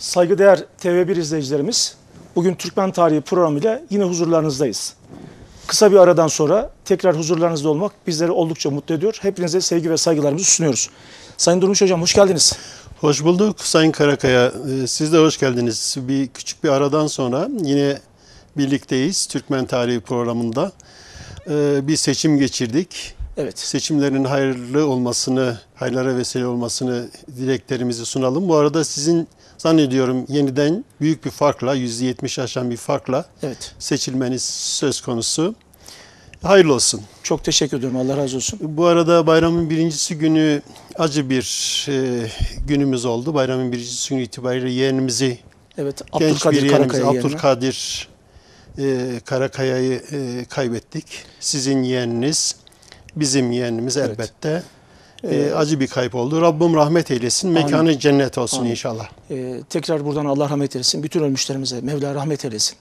Saygıdeğer TV1 izleyicilerimiz, bugün Türkmen Tarihi programıyla yine huzurlarınızdayız. Kısa bir aradan sonra tekrar huzurlarınızda olmak bizleri oldukça mutlu ediyor. Hepinize sevgi ve saygılarımızı sunuyoruz. Sayın Durmuş Hocam, hoş geldiniz. Hoş bulduk Sayın Karakaya. Siz de hoş geldiniz. Küçük bir aradan sonra yine birlikteyiz Türkmen Tarihi programında. Bir seçim geçirdik. Evet. Seçimlerin hayırlı olmasını, hayırlara vesile olmasını dileklerimizi sunalım. Bu arada sizin zannediyorum yeniden büyük bir farkla, %70 aşan bir farkla seçilmeniz söz konusu. Hayırlı olsun. Çok teşekkür ediyorum. Allah razı olsun. Bu arada bayramın birincisi günü acı bir günümüz oldu. Bayramın birincisi günü itibariyle yeğenimizi, genç bir yeğenimizi Abdülkadir Karakaya'yı kaybettik. Sizin yeğeniniz, bizim yeğenimiz elbette. Acı bir kayıp oldu. Rabbim rahmet eylesin. Mekanı Amin. Cennet olsun Amin. İnşallah. Tekrar buradan Allah rahmet eylesin. Bütün ölmüşlerimize Mevla rahmet eylesin.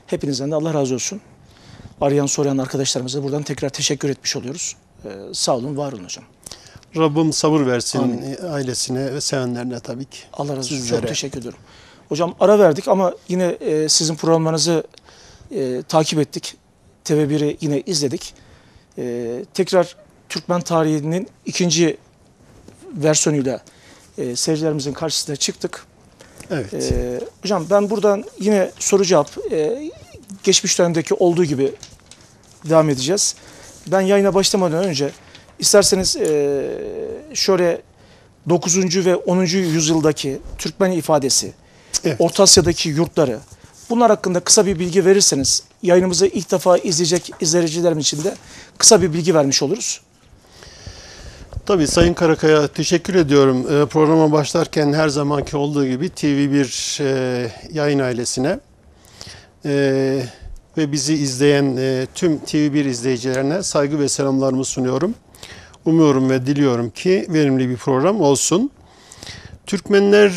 Hepinizden de Allah razı olsun. Arayan sorayan arkadaşlarımıza buradan tekrar teşekkür etmiş oluyoruz. Sağ olun, var olun hocam. Rabbim sabır versin Amin. Ailesine ve sevenlerine tabii ki. Allah razı olsun. Çok teşekkür ediyorum. Hocam ara verdik ama yine sizin programlarınızı takip ettik. TV1'i yine izledik. Tekrar Türkmen tarihinin ikinci versiyonuyla seyircilerimizin karşısına çıktık. Evet. Hocam ben buradan yine soru cevap geçmiş dönemdeki olduğu gibi devam edeceğiz. Ben yayına başlamadan önce isterseniz şöyle 9. ve 10. yüzyıldaki Türkmen ifadesi, Orta Asya'daki yurtları, bunlar hakkında kısa bir bilgi verirseniz yayınımızı ilk defa izleyecek izleyicilerim için de kısa bir bilgi vermiş oluruz. Tabii Sayın Karakaya, teşekkür ediyorum. Programa başlarken her zamanki olduğu gibi TV1 yayın ailesine ve bizi izleyen tüm TV1 izleyicilerine saygı ve selamlarımı sunuyorum. Umuyorum ve diliyorum ki verimli bir program olsun. Türkmenler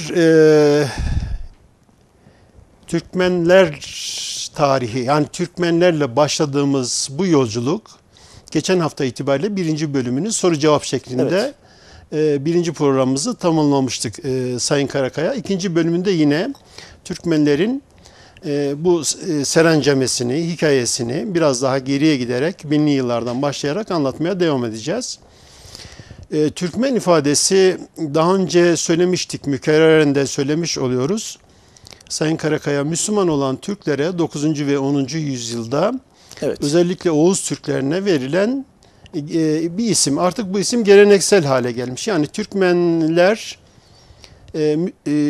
tarihi, yani Türkmenlerle başladığımız bu yolculuk geçen hafta itibariyle birinci bölümünün soru cevap şeklinde birinci programımızı tamamlamıştık Sayın Karakaya. İkinci bölümünde yine Türkmenlerin bu serencemesini, hikayesini biraz daha geriye giderek binli yıllardan başlayarak anlatmaya devam edeceğiz. Türkmen ifadesi daha önce söylemiştik, mükerreren de söylemiş oluyoruz. Sayın Karakaya, Müslüman olan Türklere 9. ve 10. yüzyılda özellikle Oğuz Türklerine verilen bir isim. Artık bu isim geleneksel hale gelmiş. Yani Türkmenler,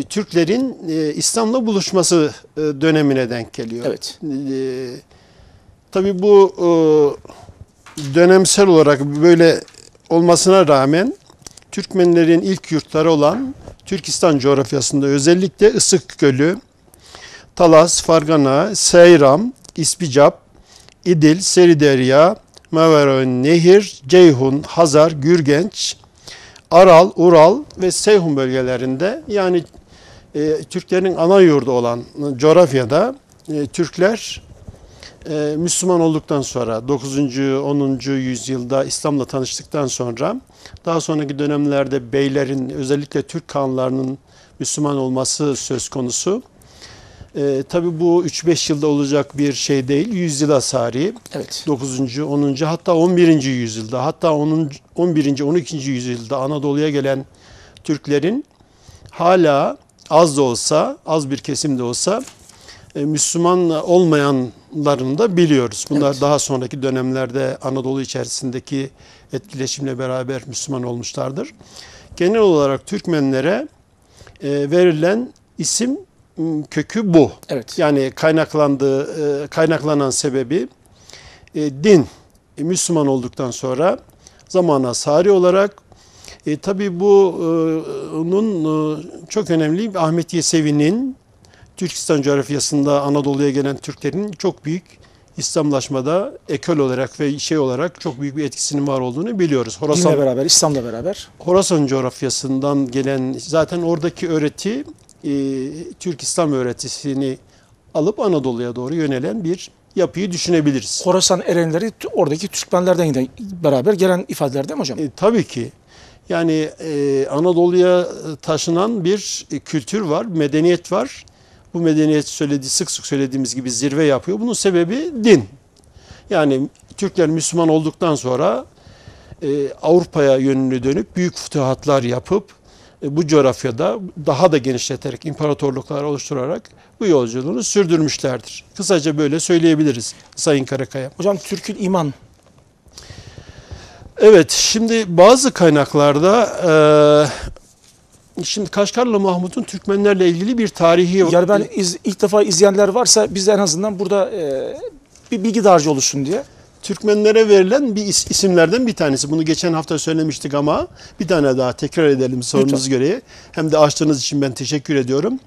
Türklerin İslam'la buluşması dönemine denk geliyor. Evet. Tabii bu dönemsel olarak böyle olmasına rağmen Türkmenlerin ilk yurtları olan Türkistan coğrafyasında özellikle Isık Gölü, Talas, Fargana, Seyram, İspicap, İdil, Seriderya, Maveren Nehir, Ceyhun, Hazar, Gürgenç, Aral, Ural ve Seyhun bölgelerinde, yani Türklerin ana yurdu olan coğrafyada Türkler Müslüman olduktan sonra 9. 10. yüzyılda İslam'la tanıştıktan sonra daha sonraki dönemlerde beylerin, özellikle Türk kağanlarının Müslüman olması söz konusu. Tabii bu 3-5 yılda olacak bir şey değil. Yüzyıla sari. 9. 10. hatta 11. yüzyılda, hatta 11. 12. yüzyılda Anadolu'ya gelen Türklerin hala az da olsa, az bir kesim de olsa Müslüman olmayanlarını da biliyoruz. Bunlar daha sonraki dönemlerde Anadolu içerisindeki etkileşimle beraber Müslüman olmuşlardır. Genel olarak Türkmenlere verilen isim kökü bu. Yani kaynaklanan sebebi din. Müslüman olduktan sonra zamana sari olarak tabii bunun çok önemli Ahmet Yesevi'nin Türkistan coğrafyasında Anadolu'ya gelen Türklerin çok büyük İslamlaşmada ekol olarak ve şey olarak çok büyük bir etkisinin var olduğunu biliyoruz. Dinle beraber, İslam'la beraber. Horasan coğrafyasından gelen zaten oradaki öğreti Türk İslam öğretisini alıp Anadolu'ya doğru yönelen bir yapıyı düşünebiliriz. Horasan erenleri oradaki Türkmenlerden beraber gelen ifadeler değil mi hocam? Tabii ki. Yani Anadolu'ya taşınan bir kültür var, medeniyet var. Bu medeniyet sık sık söylediğimiz gibi zirve yapıyor. Bunun sebebi din. Yani Türkler Müslüman olduktan sonra Avrupa'ya yönünü dönüp büyük fütühatlar yapıp bu coğrafyada daha da genişleterek, imparatorluklar oluşturarak bu yolculuğunu sürdürmüşlerdir. Kısaca böyle söyleyebiliriz Sayın Karakaya. Hocam Türk'ün iman. Evet, şimdi bazı kaynaklarda şimdi Kaşgarlı Mahmud'un Türkmenlerle ilgili bir tarihi... Yani ben ilk defa izleyenler varsa biz de en azından burada bir bilgi dağarcığı oluşsun diye. Türkmenlere verilen bir isimlerden bir tanesi. Bunu geçen hafta söylemiştik ama bir tane daha tekrar edelim sorunuz gereği. Hem de açtığınız için ben teşekkür ediyorum.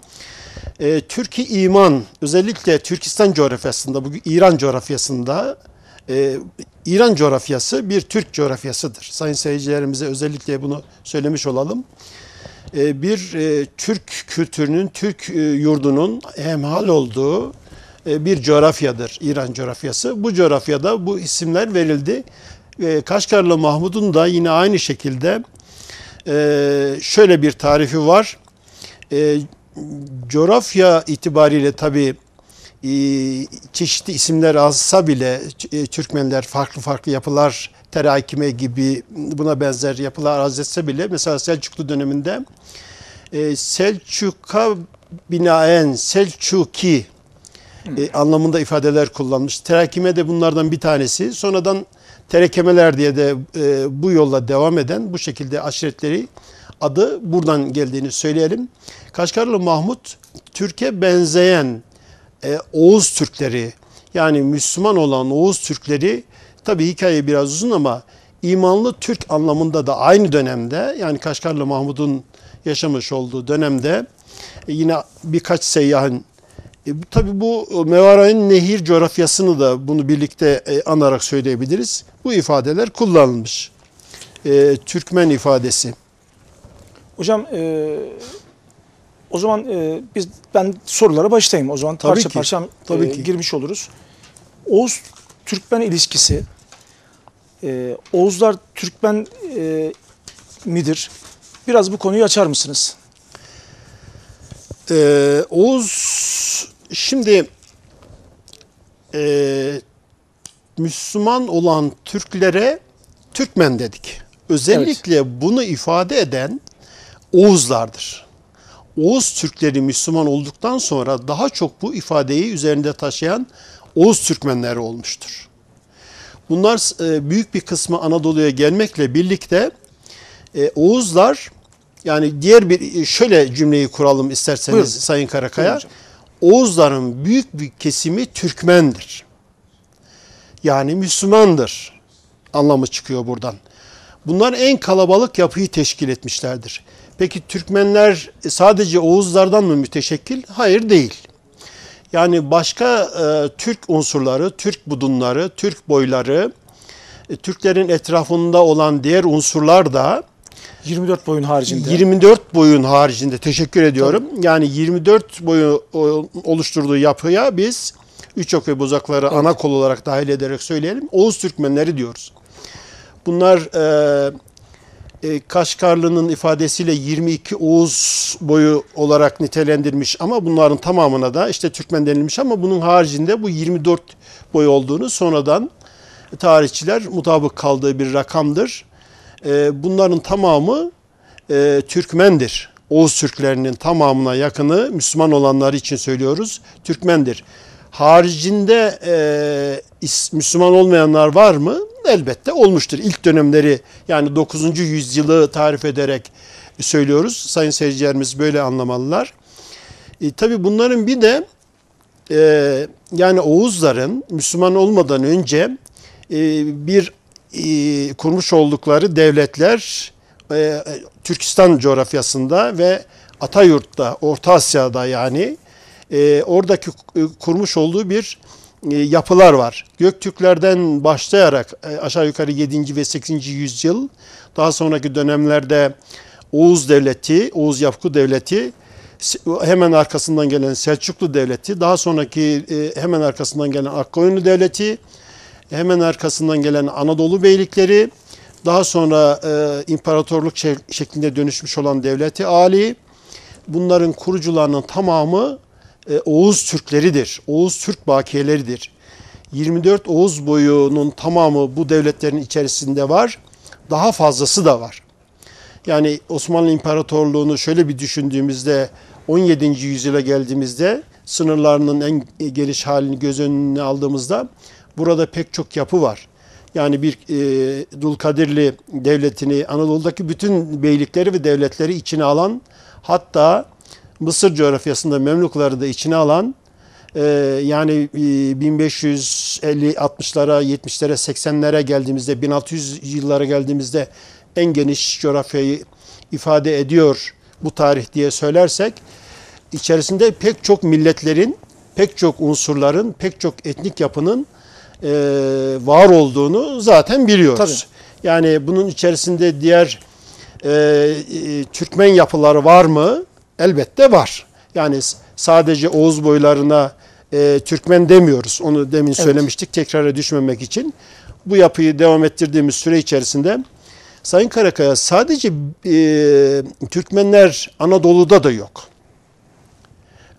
Türk-i İman, özellikle Türkistan coğrafyasında, bugün İran coğrafyasında, İran coğrafyası bir Türk coğrafyasıdır. Sayın seyircilerimize özellikle bunu söylemiş olalım. Bir Türk kültürünün, Türk yurdunun hemhal olduğu bir coğrafyadır İran coğrafyası. Bu coğrafyada bu isimler verildi. Kaşgarlı Mahmud'un da yine aynı şekilde şöyle bir tarifi var. Coğrafya itibariyle tabii çeşitli isimler alsa bile Türkmenler farklı farklı yapılar, terakime gibi buna benzer yapılar arz etse bile mesela Selçuklu döneminde Selçuk'a binaen Selçuki anlamında ifadeler kullanmış. Terakime de bunlardan bir tanesi. Sonradan terekemeler diye de bu yolla devam eden bu şekilde aşiretleri adı buradan geldiğini söyleyelim. Kaşgarlı Mahmud Türkiye benzeyen Oğuz Türkleri yani Müslüman olan Oğuz Türkleri tabi hikaye biraz uzun ama imanlı Türk anlamında da aynı dönemde yani Kaşgarlı Mahmud'un yaşamış olduğu dönemde yine birkaç seyyahın tabi bu Mevaray'ın nehir coğrafyasını da bunu birlikte anarak söyleyebiliriz. Bu ifadeler kullanılmış. Türkmen ifadesi. Hocam o zaman ben sorulara başlayayım. O zaman Tabii parça ki, parça tabii ki. girmiş oluruz. Oğuz-Türkmen ilişkisi. Oğuzlar Türkmen midir? Biraz bu konuyu açar mısınız? Oğuz şimdi Müslüman olan Türklere Türkmen dedik. Özellikle evet. Bunu ifade eden Oğuzlardır. Oğuz Türkleri Müslüman olduktan sonra daha çok bu ifadeyi üzerinde taşıyan Oğuz Türkmenleri olmuştur. Bunlar büyük bir kısmı Anadolu'ya gelmekle birlikte Oğuzlar yani diğer bir şöyle cümleyi kuralım isterseniz buyurun. Sayın Karakaya. Oğuzların büyük bir kesimi Türkmendir. Yani Müslümandır anlamı çıkıyor buradan. Bunlar en kalabalık yapıyı teşkil etmişlerdir. Peki Türkmenler sadece Oğuzlardan mı müteşekkil? Hayır değil. Yani başka Türk unsurları, Türk budunları, Türk boyları, Türklerin etrafında olan diğer unsurlar da 24 boyun haricinde. 24 boyun haricinde teşekkür ediyorum. Tabii. Yani 24 boyu oluşturduğu yapıya biz Üçok ve Bozakları evet. Ana kol olarak dahil ederek söyleyelim. Oğuz Türkmenleri diyoruz. Bunlar Kaşgarlı'nın ifadesiyle 22 Oğuz boyu olarak nitelendirmiş ama bunların tamamına da işte Türkmen denilmiş ama bunun haricinde bu 24 boy olduğunu sonradan tarihçiler mutabık kaldığı bir rakamdır. Bunların tamamı Türkmendir. Oğuz Türklerinin tamamına yakını Müslüman olanlar için söylüyoruz. Türkmendir. Haricinde Müslüman olmayanlar var mı? Elbette olmuştur. İlk dönemleri yani 9. yüzyılı tarif ederek söylüyoruz. Sayın seyircilerimiz böyle anlamalılar. Tabii bunların bir de yani Oğuzların Müslüman olmadan önce bir kurmuş oldukları devletler Türkistan coğrafyasında ve Atayurt'ta, Orta Asya'da yani oradaki kurmuş olduğu bir yapılar var. Göktürklerden başlayarak aşağı yukarı 7. ve 8. yüzyıl daha sonraki dönemlerde Oğuz Devleti, Oğuz Yapku Devleti, hemen arkasından gelen Selçuklu Devleti, daha sonraki hemen arkasından gelen Akkoyunlu Devleti, hemen arkasından gelen Anadolu Beylikleri, Daha sonra imparatorluk şeklinde dönüşmüş olan devleti Ali. Bunların kurucularının tamamı Oğuz Türkleridir. Oğuz Türk bakiyeleridir. 24 Oğuz boyunun tamamı bu devletlerin içerisinde var. Daha fazlası da var. Yani Osmanlı İmparatorluğu'nu şöyle bir düşündüğümüzde 17. yüzyıla geldiğimizde sınırlarının en geniş halini göz önüne aldığımızda burada pek çok yapı var. Yani bir Dulkadirli devletini, Anadolu'daki bütün beylikleri ve devletleri içine alan, hatta Mısır coğrafyasında Memlukları da içine alan, yani 1550-60'lara, 70'lere, 80'lere geldiğimizde, 1600 yıllara geldiğimizde en geniş coğrafyayı ifade ediyor bu tarih diye söylersek, içerisinde pek çok milletlerin, pek çok unsurların, pek çok etnik yapının var olduğunu zaten biliyoruz. Tabii. Yani bunun içerisinde diğer Türkmen yapıları var mı? Elbette var. Yani sadece Oğuz boylarına Türkmen demiyoruz. Onu demin söylemiştik, tekrara düşmemek için. Bu yapıyı devam ettirdiğimiz süre içerisinde Sayın Karakaya, sadece Türkmenler Anadolu'da da yok.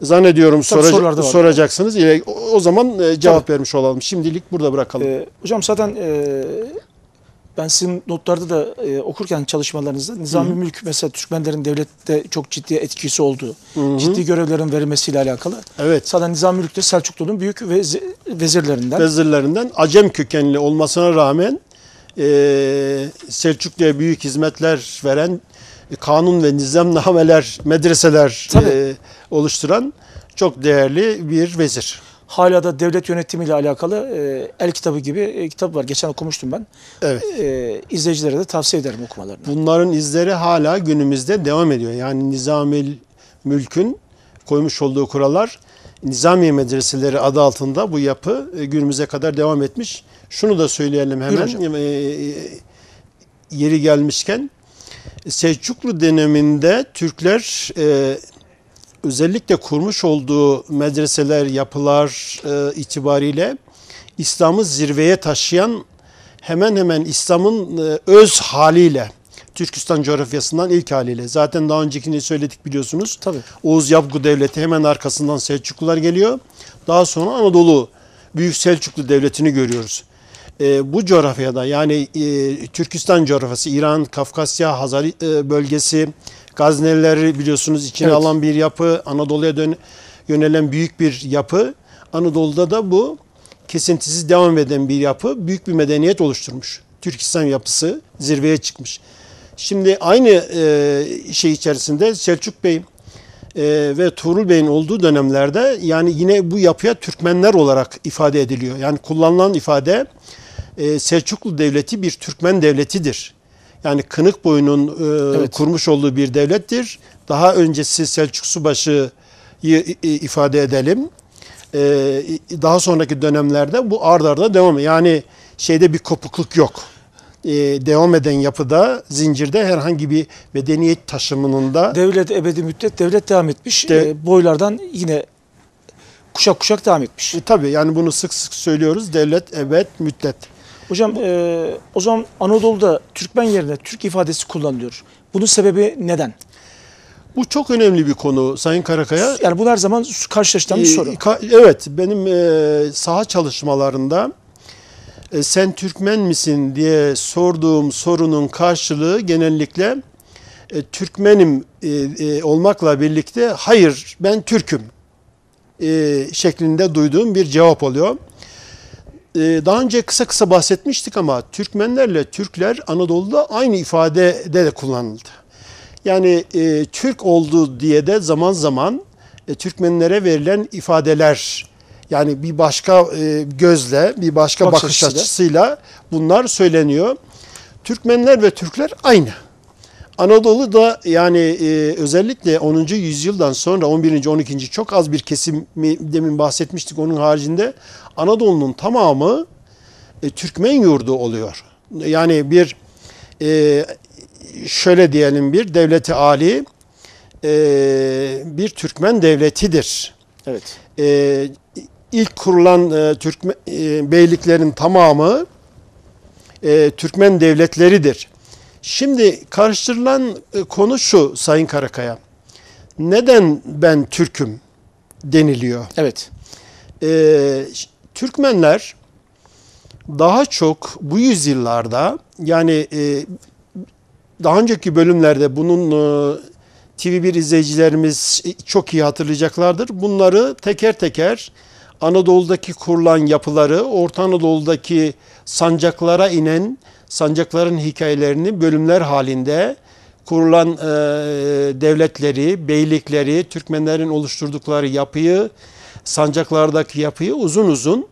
Zannediyorum soracaksınız. O zaman cevap vermiş olalım. Şimdilik burada bırakalım. Hocam zaten ben sizin notlarda da okurken çalışmalarınızda Nizami Mülk mesela Türkmenlerin devlette çok ciddi etkisi olduğu, ciddi görevlerin verilmesiyle alakalı. Evet. Zaten Nizami Mülk de Selçuklu'nun büyük vezirlerinden. Vezirlerinden Acem kökenli olmasına rağmen Selçuklu'ya büyük hizmetler veren, kanun ve nizamnameler, medreseler oluşturan çok değerli bir vezir. Hala da devlet yönetimiyle alakalı El Kitabı gibi kitap var. Geçen okumuştum ben. Evet. İzleyicilere de tavsiye ederim okumalarını. Bunların izleri hala günümüzde devam ediyor. Yani Nizamül Mülk'ün koymuş olduğu kurallar, Nizamiye Medreseleri adı altında bu yapı günümüze kadar devam etmiş. Şunu da söyleyelim hemen, yeri gelmişken. Selçuklu döneminde Türkler özellikle kurmuş olduğu medreseler, yapılar itibariyle İslam'ı zirveye taşıyan, hemen hemen İslam'ın öz haliyle, Türkistan coğrafyasından ilk haliyle. Zaten daha öncekini söyledik biliyorsunuz. Tabii. Oğuz Yabgu Devleti, hemen arkasından Selçuklular geliyor. Daha sonra Anadolu Büyük Selçuklu Devleti'ni görüyoruz. Bu coğrafyada, yani Türkistan coğrafyası, İran, Kafkasya, Hazari bölgesi, Gaznelileri biliyorsunuz içine alan bir yapı, Anadolu'ya yönelen büyük bir yapı. Anadolu'da da bu kesintisiz devam eden bir yapı, büyük bir medeniyet oluşturmuş. Türkistan yapısı zirveye çıkmış. Şimdi aynı şey içerisinde Selçuk Bey ve Tuğrul Bey'in olduğu dönemlerde, yani yine bu yapıya Türkmenler olarak ifade ediliyor. Yani kullanılan ifade, Selçuklu Devleti bir Türkmen devletidir. Yani Kınıkboyu'nun kurmuş olduğu bir devlettir. Daha öncesi Selçuk Subaşı'yı ifade edelim. Daha sonraki dönemlerde bu ard arda devam ediyor. Yani şeyde bir kopukluk yok. Devam eden yapıda, zincirde herhangi bir medeniyet taşımının da... Devlet ebedi müddet devlet devam etmiş. Boylardan yine kuşak kuşak devam etmiş. Tabii, yani bunu sık sık söylüyoruz. Devlet ebed müddet. Hocam o zaman Anadolu'da Türkmen yerine Türk ifadesi kullanılıyor. Bunun sebebi neden? Bu çok önemli bir konu Sayın Karakaya. Yani bu her zaman karşılaşılan bir soru. Evet, benim saha çalışmalarında sen Türkmen misin diye sorduğum sorunun karşılığı genellikle Türkmenim olmakla birlikte hayır ben Türk'üm şeklinde duyduğum bir cevap oluyor. Daha önce kısa kısa bahsetmiştik ama Türkmenlerle Türkler Anadolu'da aynı ifadede de kullanıldı. Yani Türk oldu diye de zaman zaman Türkmenlere verilen ifadeler, yani bir başka gözle, bir başka bakış açısıyla bunlar söyleniyor. Türkmenler ve Türkler aynı. Anadolu'da yani özellikle 10. yüzyıldan sonra 11. 12. çok az bir kesim, demin bahsetmiştik, onun haricinde Anadolu'nun tamamı Türkmen yurdu oluyor. Yani bir şöyle diyelim, bir devleti âli bir Türkmen devletidir. Evet. İlk kurulan Türkmen beyliklerin tamamı Türkmen devletleridir. Şimdi karıştırılan konu şu Sayın Karakaya. Neden ben Türk'üm deniliyor? Evet. Türkmenler daha çok bu yüzyıllarda, yani daha önceki bölümlerde bunun TV1 izleyicilerimiz çok iyi hatırlayacaklardır. Bunları teker teker Anadolu'daki kurulan yapıları, Orta Anadolu'daki sancaklara inen sancakların hikayelerini bölümler halinde kurulan devletleri, beylikleri, Türkmenlerin oluşturdukları yapıyı, sancaklardaki yapıyı uzun uzun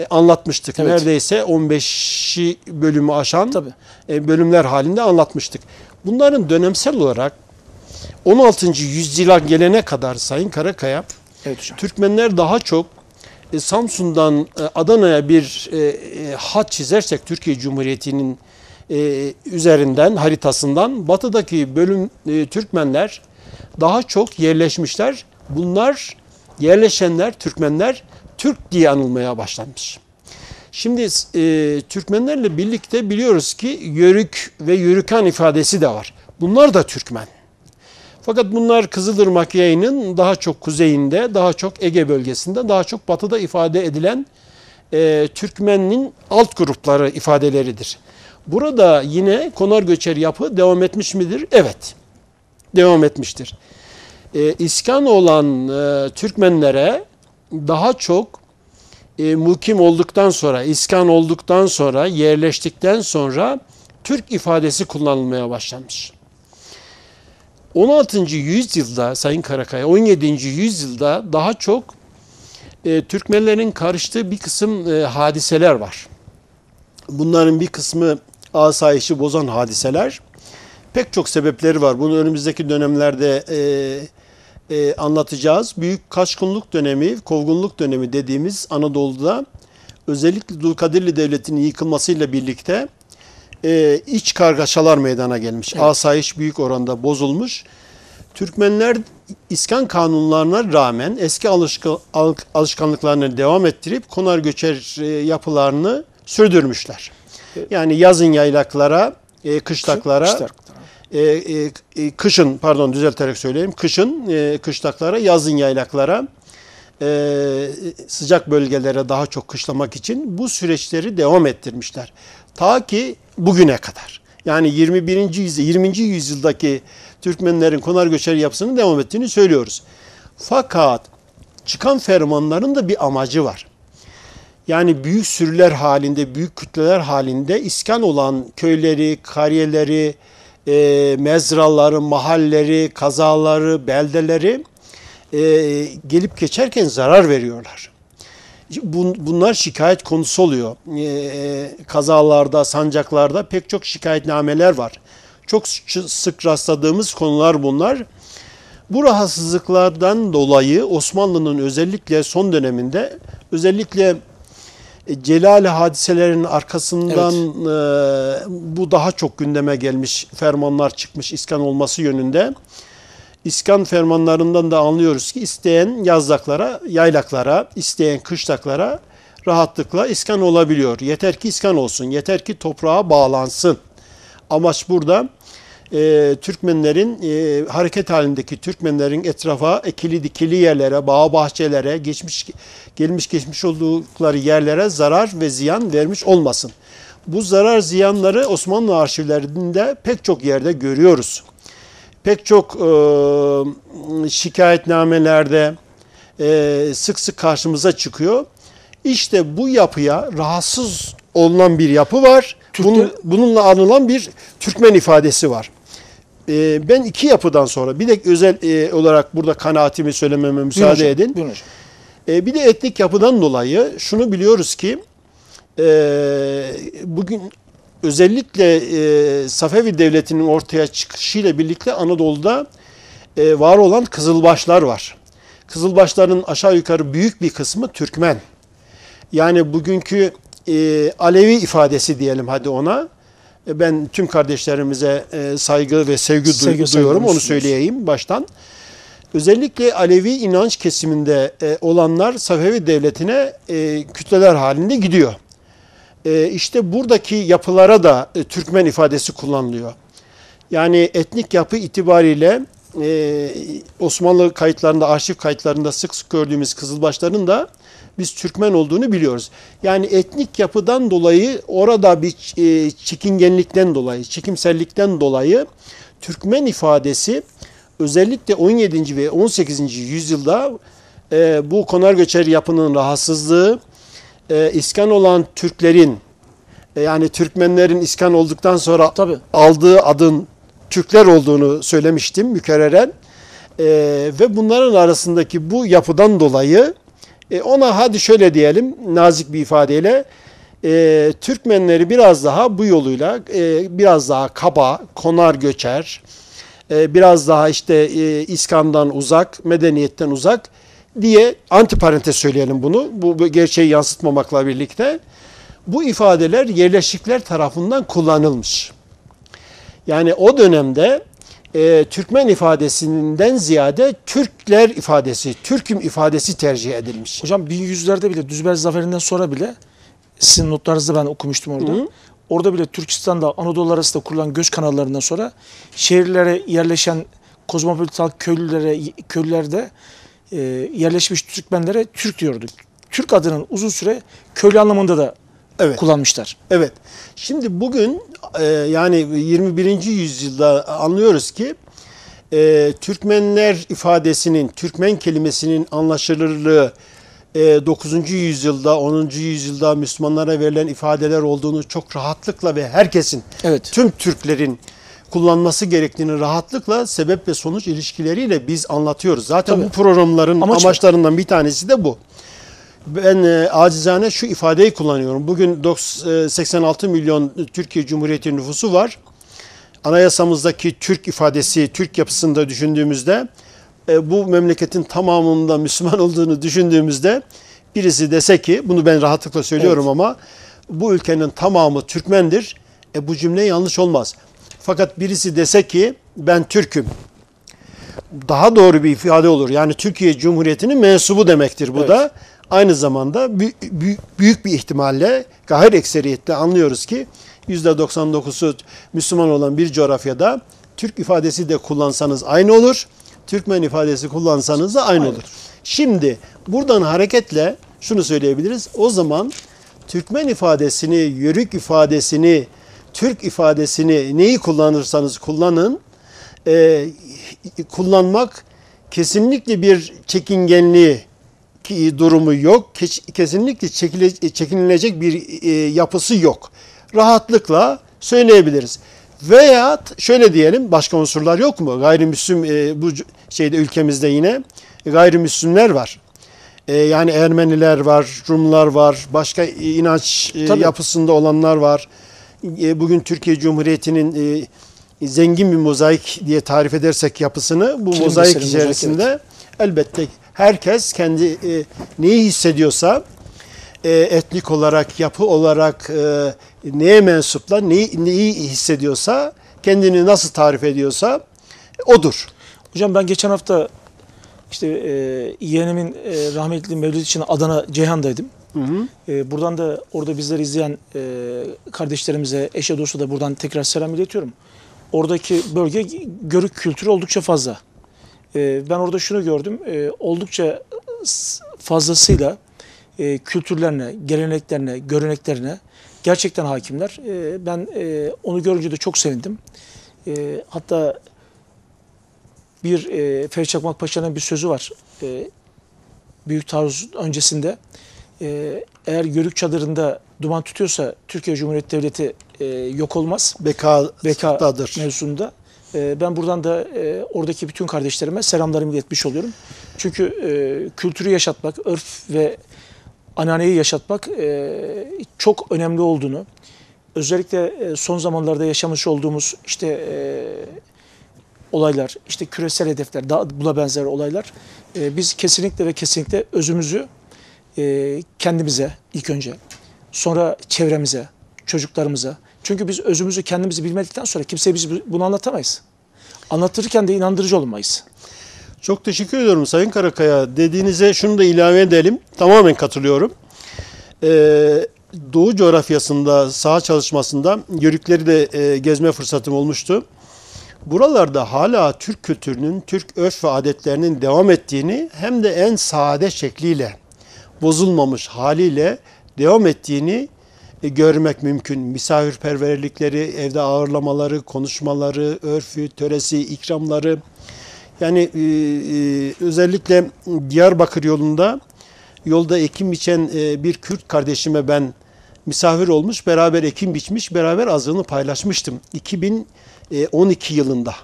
anlatmıştık. Evet. Neredeyse 15 bölümü aşan Tabii. Bölümler halinde anlatmıştık. Bunların dönemsel olarak 16. yüzyıla gelene kadar Sayın Karakaya, Evet hocam. Türkmenler daha çok Samsun'dan Adana'ya bir hat çizersek Türkiye Cumhuriyeti'nin üzerinden, haritasından batıdaki bölüm Türkmenler daha çok yerleşmişler. Bunlar yerleşenler, Türkmenler Türk diye anılmaya başlanmış. Şimdi Türkmenlerle birlikte biliyoruz ki Yörük ve Yörükan ifadesi de var. Bunlar da Türkmen. Fakat bunlar Kızılırmak yayının daha çok kuzeyinde, daha çok Ege bölgesinde, daha çok batıda ifade edilen Türkmen'in alt grupları ifadeleridir. Burada yine konar göçer yapı devam etmiş midir? Evet, devam etmiştir. İskan olan Türkmenlere daha çok mukim olduktan sonra, iskan olduktan sonra, yerleştikten sonra Türk ifadesi kullanılmaya başlanmış. 16. yüzyılda Sayın Karakaya, 17. yüzyılda daha çok Türkmenlerin karıştığı bir kısım hadiseler var. Bunların bir kısmı asayişi bozan hadiseler. Pek çok sebepleri var. Bunu önümüzdeki dönemlerde anlatacağız. Büyük Kaçkınlık dönemi, Kovgunluk dönemi dediğimiz Anadolu'da özellikle Dulkadirli Devleti'nin yıkılmasıyla birlikte iç kargaşalar meydana gelmiş. Evet. Asayiş büyük oranda bozulmuş. Türkmenler iskan kanunlarına rağmen eski alışkanlıklarını devam ettirip konar göçer yapılarını sürdürmüşler. Yani yazın yaylaklara, kışlaklara, kışın, pardon düzelterek söyleyeyim, kışın kışlaklara, yazın yaylaklara, sıcak bölgelere daha çok kışlamak için bu süreçleri devam ettirmişler. Ta ki bugüne kadar. Yani 20. yüzyıldaki Türkmenlerin konar göçer yapısının devam ettiğini söylüyoruz. Fakat çıkan fermanların da bir amacı var. Yani büyük sürüler halinde, büyük kütleler halinde iskan olan köyleri, kariyeleri, mezraları, mahalleri, kazaları, beldeleri gelip geçerken zarar veriyorlar. Bunlar şikayet konusu oluyor. Kazalarda, sancaklarda pek çok şikayetnameler var. Çok sık rastladığımız konular bunlar. Bu rahatsızlıklardan dolayı Osmanlı'nın özellikle son döneminde, özellikle Celali hadiselerinin arkasından bu daha çok gündeme gelmiş, fermanlar çıkmış iskan olması yönünde. İskan fermanlarından da anlıyoruz ki isteyen yazlıklara, yaylaklara, isteyen kışlaklara rahatlıkla iskan olabiliyor. Yeter ki iskan olsun, yeter ki toprağa bağlansın. Amaç burada Türkmenlerin, hareket halindeki Türkmenlerin etrafa ekili dikili yerlere, bağ bahçelere, gelmiş geçmiş oldukları yerlere zarar ve ziyan vermiş olmasın. Bu zarar ziyanları Osmanlı arşivlerinde pek çok yerde görüyoruz. Pek çok şikayetnamelerde sık sık karşımıza çıkıyor. İşte bu yapıya rahatsız olunan bir yapı var. Bununla anılan bir Türkmen ifadesi var. Ben iki yapıdan sonra bir de özel olarak burada kanaatimi söylememe müsaade edin. Bir de etnik yapıdan dolayı şunu biliyoruz ki bugün özellikle Safevi Devleti'nin ortaya çıkışıyla birlikte Anadolu'da var olan Kızılbaşlar var. Kızılbaşların aşağı yukarı büyük bir kısmı Türkmen. Yani bugünkü Alevi ifadesi diyelim hadi ona. Ben tüm kardeşlerimize saygı ve sevgi duyuyorum, onu söyleyeyim baştan. Özellikle Alevi inanç kesiminde olanlar Safevi Devleti'ne kütleler halinde gidiyor. İşte buradaki yapılara da Türkmen ifadesi kullanılıyor. Yani etnik yapı itibariyle Osmanlı kayıtlarında, arşiv kayıtlarında sık sık gördüğümüz Kızılbaşların da biz Türkmen olduğunu biliyoruz. Yani etnik yapıdan dolayı orada bir çekingenlikten dolayı, çekimsellikten dolayı Türkmen ifadesi özellikle 17. ve 18. yüzyılda bu konar göçer yapının rahatsızlığı, iskan olan Türklerin, yani Türkmenlerin iskan olduktan sonra Tabii. aldığı adın Türkler olduğunu söylemiştim mükerreren. Ve bunların arasındaki bu yapıdan dolayı ona hadi şöyle diyelim nazik bir ifadeyle Türkmenleri biraz daha bu yoluyla biraz daha kaba, konar göçer, biraz daha işte iskandan uzak, medeniyetten uzak diye antiparantez söyleyelim bunu. Bu gerçeği yansıtmamakla birlikte bu ifadeler yerleşikler tarafından kullanılmış. Yani o dönemde Türkmen ifadesinden ziyade Türkler ifadesi, Türk'üm ifadesi tercih edilmiş. Hocam 1100'lerde bile Düzber Zaferi'nden sonra bile sizin notlarınızda ben okumuştum orada. Hı. Orada bile Türkistan'da Anadolu arasında kurulan göç kanallarından sonra şehirlere yerleşen kozmopolit halk köylülerde yerleşmiş Türkmenlere Türk diyorduk. Türk adının uzun süre köylü anlamında da Evet. kullanmışlar. Evet. Şimdi bugün yani 21. yüzyılda anlıyoruz ki Türkmenler ifadesinin, Türkmen kelimesinin anlaşılırlığı 9. yüzyılda, 10. yüzyılda Müslümanlara verilen ifadeler olduğunu çok rahatlıkla ve herkesin, Evet. tüm Türklerin kullanması gerektiğini rahatlıkla sebep ve sonuç ilişkileriyle biz anlatıyoruz. Zaten Tabii. bu programların amaçlarından bir tanesi de bu. Ben acizane şu ifadeyi kullanıyorum. Bugün 86 milyon Türkiye Cumhuriyeti nüfusu var. Anayasamızdaki Türk ifadesi, Türk yapısında düşündüğümüzde bu memleketin tamamında Müslüman olduğunu düşündüğümüzde birisi dese ki, bunu ben rahatlıkla söylüyorum Evet. ama bu ülkenin tamamı Türkmendir. Bu cümle yanlış olmaz. Fakat birisi dese ki ben Türk'üm, daha doğru bir ifade olur. Yani Türkiye Cumhuriyeti'nin mensubu demektir bu Evet. da. Aynı zamanda büyük bir ihtimalle gayr ekseriyetle anlıyoruz ki %99'u Müslüman olan bir coğrafyada Türk ifadesi de kullansanız aynı olur. Türkmen ifadesi kullansanız da aynı olur. Şimdi buradan hareketle şunu söyleyebiliriz. O zaman Türkmen ifadesini, Yörük ifadesini, Türk ifadesini neyi kullanırsanız kullanın, kullanmak kesinlikle bir çekingenliği durumu yok. Kesinlikle çekinilecek bir yapısı yok. Rahatlıkla söyleyebiliriz. Veya şöyle diyelim, başka unsurlar yok mu? Gayrimüslim bu şeyde ülkemizde yine gayrimüslimler var. Yani Ermeniler var, Rumlar var, başka inanç yapısında olanlar var. Bugün Türkiye Cumhuriyeti'nin zengin bir mozaik diye tarif edersek yapısını, bu mozaik içerisinde evet. Elbette herkes kendi neyi hissediyorsa etnik olarak, yapı olarak neye mensupla, neyi hissediyorsa, kendini nasıl tarif ediyorsa odur. Hocam ben geçen hafta işte yeğenimin rahmetli mevlidi için Adana Ceyhan'daydım. Hı hı. Buradan da orada bizleri izleyen kardeşlerimize, eşe dosta da buradan tekrar selam iletiyorum. Oradaki bölge Görük kültürü oldukça fazla. Ben orada şunu gördüm, oldukça fazlasıyla kültürlerine, geleneklerine, göreneklerine gerçekten hakimler. Ben onu görünce de çok sevindim. Hatta bir Ferit Çakmak Paşa'nın bir sözü var. Büyük taarruz öncesinde eğer Yörük çadırında duman tutuyorsa Türkiye Cumhuriyeti Devleti yok olmaz. Bekadır. Mevzunda. Ben buradan da oradaki bütün kardeşlerime selamlarımı iletmiş oluyorum. Çünkü kültürü yaşatmak, örf ve ananeyi yaşatmak çok önemli olduğunu, özellikle son zamanlarda yaşamış olduğumuz işte olaylar, işte küresel hedefler, daha buna benzer olaylar, biz kesinlikle ve kesinlikle özümüzü kendimize ilk önce, sonra çevremize, çocuklarımıza. Çünkü biz özümüzü kendimizi bilmedikten sonra kimseye biz bunu anlatamayız. Anlatırken de inandırıcı olmayız. Çok teşekkür ediyorum Sayın Karakaya. Dediğinize şunu da ilave edelim. Tamamen katılıyorum. Doğu coğrafyasında saha çalışmasında Yörükleri de gezme fırsatım olmuştu. Buralarda hala Türk kültürünün, Türk örf ve adetlerinin devam ettiğini hem de en sade şekliyle, bozulmamış haliyle devam ettiğini görmek mümkün. Misafirperverlikleri, evde ağırlamaları, konuşmaları, örfü, töresi, ikramları. Yani özellikle Diyarbakır yolda ekim biçen bir Kürt kardeşime ben misafir olmuş, beraber ekim biçmiş, beraber azığını paylaşmıştım. 2012 yılında.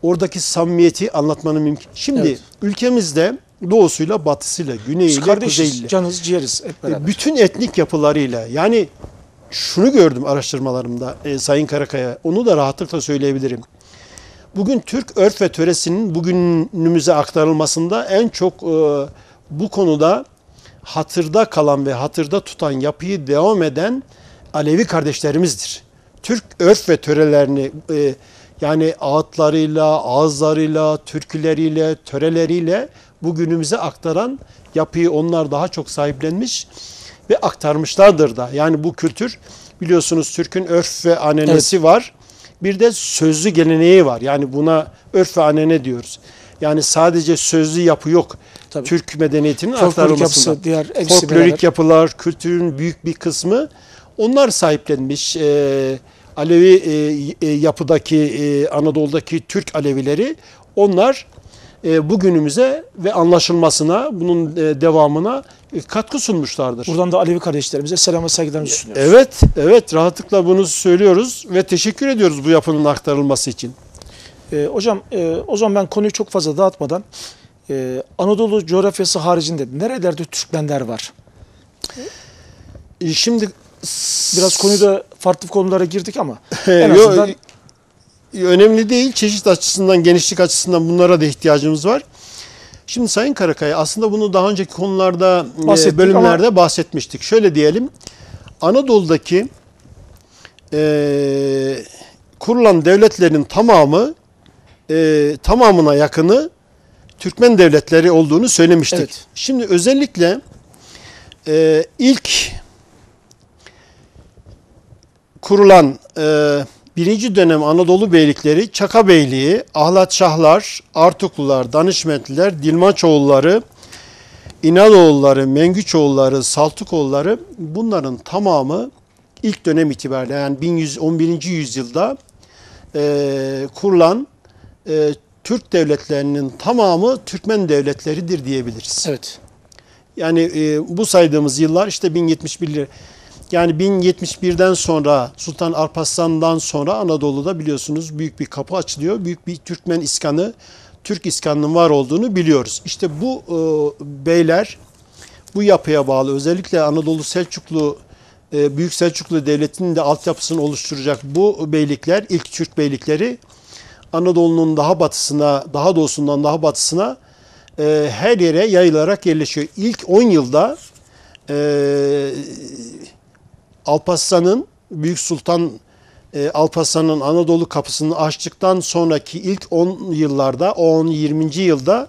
Oradaki samimiyeti anlatmanın mümkün. Şimdi Evet. ülkemizde doğusuyla, batısıyla, Biz güneyiyle, kardeşiz, kuzeyiyle, canız ciğeriz hep beraber. bütün etnik yapılarıyla, yani şunu gördüm araştırmalarımda Sayın Karakaya, onu da rahatlıkla söyleyebilirim. Bugün Türk örf ve töresinin bugünümüze aktarılmasında en çok bu konuda hatırda kalan ve hatırda tutan, yapıyı devam eden Alevi kardeşlerimizdir. Türk örf ve törelerini yani ağıtlarıyla, ağızlarıyla, türküleriyle, töreleriyle bugünümüze aktaran yapıyı onlar daha çok sahiplenmiş ve aktarmışlardır da. Yani bu kültür, biliyorsunuz Türk'ün örf ve anenesi var. Bir de sözlü geleneği var. Yani buna örf ve anene diyoruz. Yani sadece sözlü yapı yok. Tabii. Türk medeniyetinin Folklorik aktarılmasında. yapısı, diğer hepsi Folklorik beraber. yapılar, kültürün büyük bir kısmı onlar sahiplenmiş. Alevi yapıdaki, Anadolu'daki Türk Alevileri, onlar bugünümüze ve anlaşılmasına, bunun devamına katkı sunmuşlardır. Buradan da Alevi kardeşlerimize selam ve saygılarımızı sunuyoruz. Evet, evet, rahatlıkla bunu söylüyoruz ve teşekkür ediyoruz bu yapının aktarılması için. Hocam o zaman ben konuyu çok fazla dağıtmadan Anadolu coğrafyası haricinde nerelerde Türkmenler var? Şimdi Biraz konuda farklı konulara girdik ama en Yo, azından önemli değil. Çeşit açısından, genişlik açısından bunlara da ihtiyacımız var. Şimdi Sayın Karakaya, aslında bunu daha önceki konularda, Bahsettik bölümlerde bahsetmiştik. Şöyle diyelim, Anadolu'daki kurulan devletlerin tamamına yakını Türkmen devletleri olduğunu söylemiştik. Evet. Şimdi özellikle ilk kurulan birinci dönem Anadolu beylikleri, Çaka Beyliği, Ahlatşahlar, Artuklular, Danışmentliler, Dilmaçoğulları, İnanoğulları, Mengüçoğulları, Saltukoğulları, bunların tamamı ilk dönem itibariyle, yani 11. yüzyılda kurulan Türk devletlerinin tamamı Türkmen devletleridir diyebiliriz. evet. Yani bu saydığımız yıllar işte 1071, yani 1071'den sonra, Sultan Alparslan'dan sonra Anadolu'da biliyorsunuz büyük bir kapı açılıyor. Büyük bir Türkmen iskanı, Türk iskanının var olduğunu biliyoruz. İşte bu beyler, bu yapıya bağlı, özellikle Anadolu Selçuklu, Büyük Selçuklu Devleti'nin de altyapısını oluşturacak bu beylikler, ilk Türk beylikleri, Anadolu'nun daha batısına, daha doğusundan daha batısına her yere yayılarak yerleşiyor. İlk 10 yılda Alparslan'ın, Büyük Sultan Alparslan'ın Anadolu kapısını açtıktan sonraki ilk 10 yıllarda, 10-20. yılda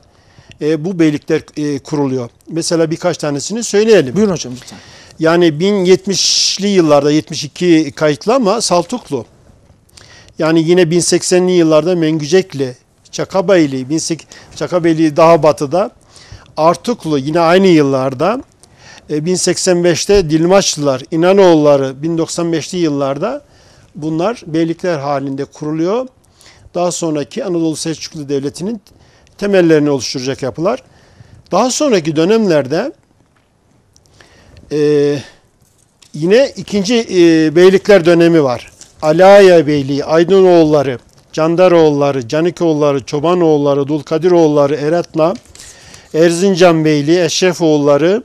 bu beylikler kuruluyor. Mesela birkaç tanesini söyleyelim. Buyurun hocam lütfen. Yani 1070'li yıllarda, 72 kayıtlı ama Saltuklu. Yani yine 1080'li yıllarda Mengücekli, Çakabeyli, Çakabeyli daha batıda, Artuklu yine aynı yıllarda, 1085'te Dilmaçlılar, İnanoğulları 1095'li yıllarda bunlar beylikler halinde kuruluyor. Daha sonraki Anadolu Selçuklu Devleti'nin temellerini oluşturacak yapılar. Daha sonraki dönemlerde yine ikinci beylikler dönemi var. Alaya Beyliği, Aydınoğulları, Candaroğulları, Canikoğulları, Çobanoğulları, Dulkadiroğulları, Eratna, Erzincan Beyliği, Eşrefoğulları,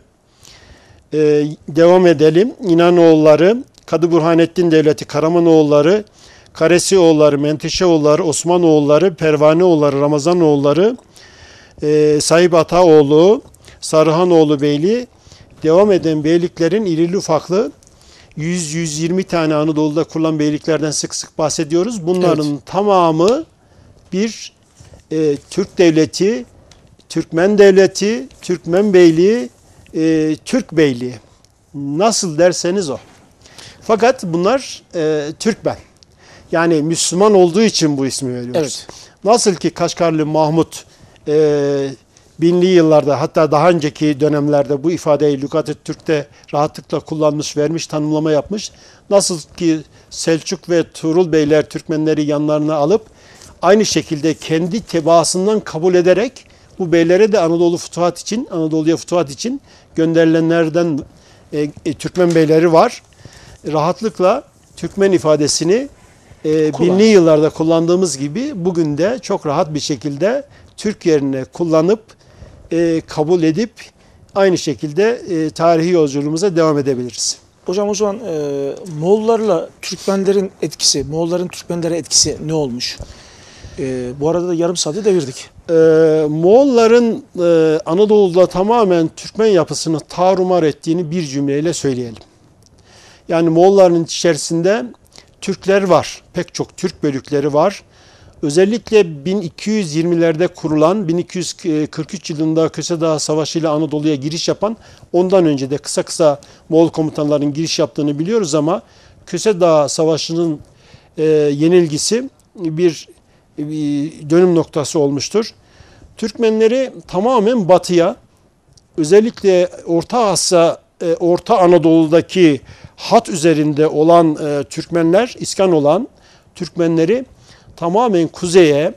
devam edelim. İnanoğulları, Kadı Burhanettin Devleti, Karamanoğulları, Karesioğulları, Menteşeoğulları, Osmanoğulları, Pervaneoğulları, Ramazanoğulları, Sahip Ataoğlu, Sarıhanoğlu Beyliği, devam eden beyliklerin irili ufaklı 100-120 tane Anadolu'da kurulan beyliklerden sık sık bahsediyoruz. Bunların tamamı bir Türk devleti, Türkmen devleti, Türkmen beyliği, Türk beyliği. Nasıl derseniz o. Fakat bunlar Türkmen. Yani Müslüman olduğu için bu ismi veriyoruz. Evet. Nasıl ki Kaşgarlı Mahmut binli yıllarda, hatta daha önceki dönemlerde bu ifadeyi Lügat-ı Türk'te rahatlıkla kullanmış, vermiş, tanımlama yapmış. Nasıl ki Selçuk ve Tuğrul Beyler Türkmenleri yanlarına alıp aynı şekilde kendi tebaasından kabul ederek bu beylere de Anadolu'ya futuhat için gönderilenlerden Türkmen beyleri var. Rahatlıkla Türkmen ifadesini binli yıllarda kullandığımız gibi bugün de çok rahat bir şekilde Türk yerine kullanıp kabul edip aynı şekilde tarihi yolculuğumuza devam edebiliriz. Hocam o zaman Moğollarla Türkmenlerin etkisi, Moğolların Türkmenlere etkisi ne olmuş? Bu arada da yarım saati devirdik. Moğolların Anadolu'da tamamen Türkmen yapısını tarumar ettiğini bir cümleyle söyleyelim. Yani Moğolların içerisinde Türkler var. Pek çok Türk bölükleri var. Özellikle 1220'lerde kurulan, 1243 yılında Köse Dağı Savaşı ile Anadolu'ya giriş yapan, ondan önce de kısa kısa Moğol komutanların giriş yaptığını biliyoruz ama Köse Dağı Savaşı'nın yenilgisi bir dönüm noktası olmuştur. Türkmenleri tamamen batıya, özellikle Orta Anadolu'daki hat üzerinde olan Türkmenler, iskan olan Türkmenleri tamamen kuzeye,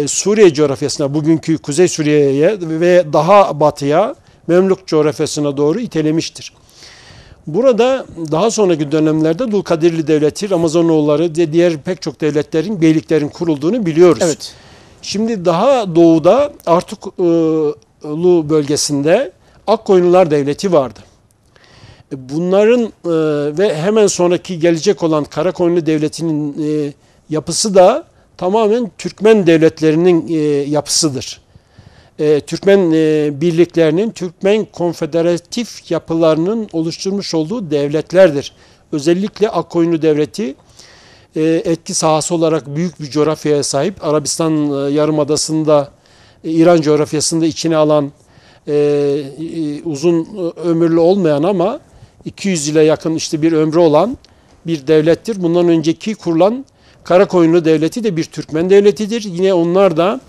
Suriye coğrafyasına, bugünkü Kuzey Suriye'ye ve daha batıya, Memlük coğrafyasına doğru itelemiştir. Burada daha sonraki dönemlerde Dulkadirli Devleti, Ramazonoğulları ve diğer pek çok devletlerin, beyliklerin kurulduğunu biliyoruz. Evet. Şimdi daha doğuda Artuklu bölgesinde Akkoyunlular Devleti vardı. Bunların ve hemen sonraki gelecek olan Karakoyunlu Devleti'nin yapısı da tamamen Türkmen devletlerinin yapısıdır. Türkmen birliklerinin, Türkmen konfederatif yapılarının oluşturmuş olduğu devletlerdir. Özellikle Akkoyunlu Devleti etki sahası olarak büyük bir coğrafyaya sahip. Arabistan Yarımadası'nda, İran coğrafyasında içine alan, uzun ömürlü olmayan ama 200 yıla yakın işte bir ömrü olan bir devlettir. Bundan önceki kurulan Karakoyunlu Devleti de bir Türkmen devletidir. Yine onlar da